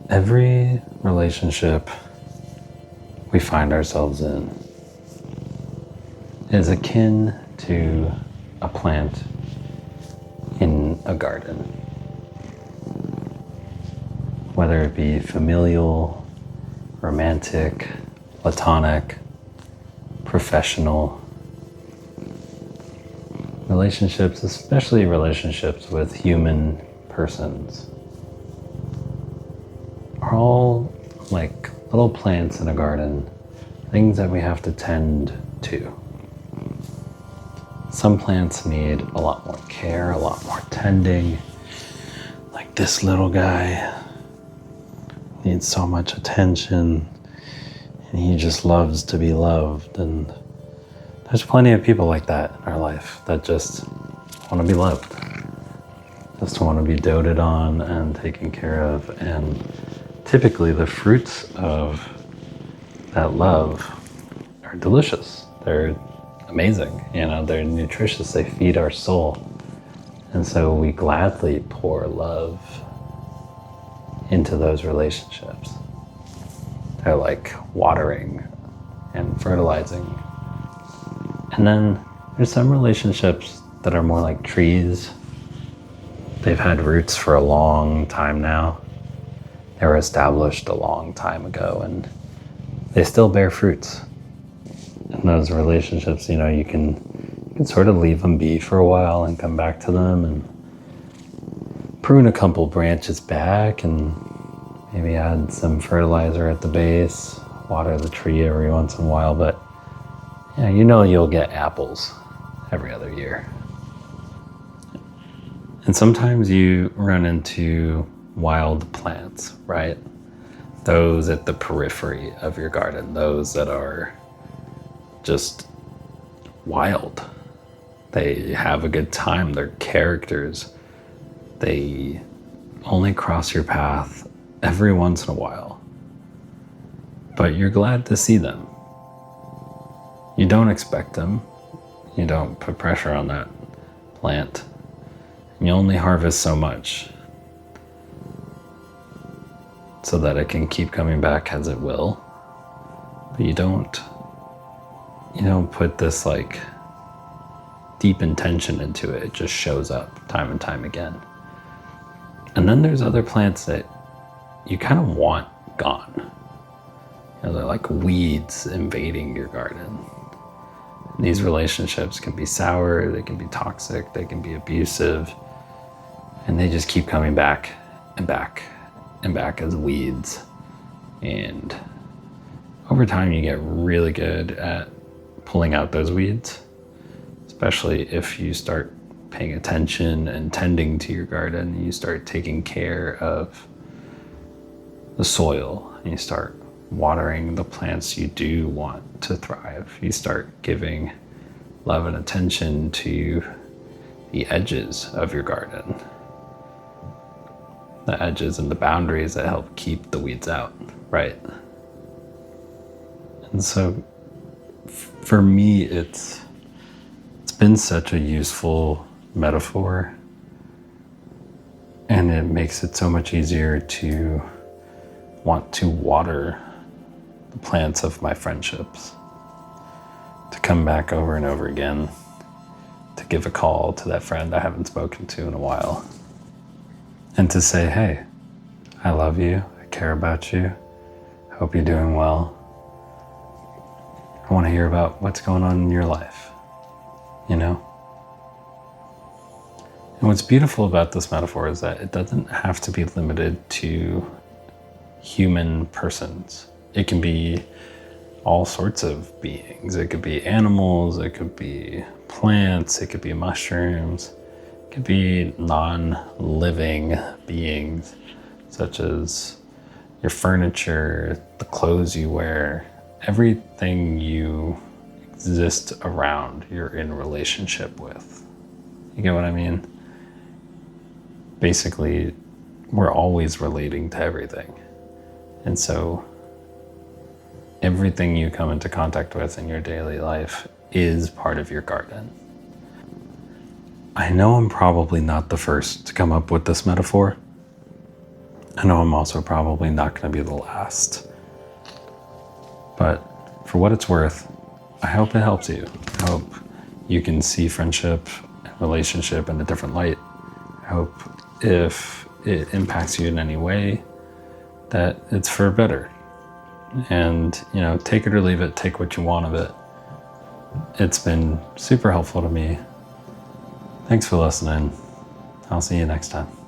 Every relationship we find ourselves in is akin to a plant in a garden. Whether it be familial, romantic, platonic, professional, relationships, especially relationships with human persons, are all like little plants in a garden, things that we have to tend to. Some plants need a lot more care, a lot more tending. Like this little guy needs so much attention, and he just loves to be loved. And there's plenty of people like that in our life that just want to be loved, just want to be doted on and taken care of. And typically the fruits of that love are delicious. They're amazing, they're nutritious, they feed our soul. And so we gladly pour love into those relationships. They're like watering and fertilizing. And then there's some relationships that are more like trees. They've had roots for a long time now. They were established a long time ago, and they still bear fruits. In those relationships, you can sort of leave them be for a while and come back to them and prune a couple branches back and maybe add some fertilizer at the base, water the tree every once in a while, but you'll get apples every other year. And sometimes you run into wild plants, right? Those at the periphery of your garden, those that are just wild. They have a good time, they're characters. They only cross your path every once in a while, but you're glad to see them. You don't expect them. You don't put pressure on that plant. You only harvest so much so that it can keep coming back as it will. But you don't put this like deep intention into it. It just shows up time and time again. And then there's other plants that you kind of want gone. They're like weeds invading your garden. These relationships can be sour, they can be toxic, they can be abusive, and they just keep coming back and back and back as weeds. And over time, you get really good at pulling out those weeds, especially if you start paying attention and tending to your garden. You start taking care of the soil, and you start watering the plants you do want to thrive. You start giving love and attention to the edges of your garden, the edges and the boundaries that help keep the weeds out, right? And so for me, it's been such a useful metaphor, and it makes it so much easier to want to water the plants of my friendships, to come back over and over again, to give a call to that friend I haven't spoken to in a while, and to say, hey, I love you, I care about you, I hope you're doing well. I want to hear about what's going on in your life, And what's beautiful about this metaphor is that it doesn't have to be limited to human persons. It can be all sorts of beings. It could be animals, it could be plants, it could be mushrooms, it could be non-living beings, such as your furniture, the clothes you wear, everything you exist around, you're in relationship with. You get what I mean? Basically, we're always relating to everything. And so everything you come into contact with in your daily life is part of your garden. I know I'm probably not the first to come up with this metaphor. I know I'm also probably not going to be the last. But for what it's worth, I hope it helps you. I hope you can see friendship and relationship in a different light. I hope if it impacts you in any way, that it's for better. And, take it or leave it, take what you want of it. It's been super helpful to me. Thanks for listening. I'll see you next time.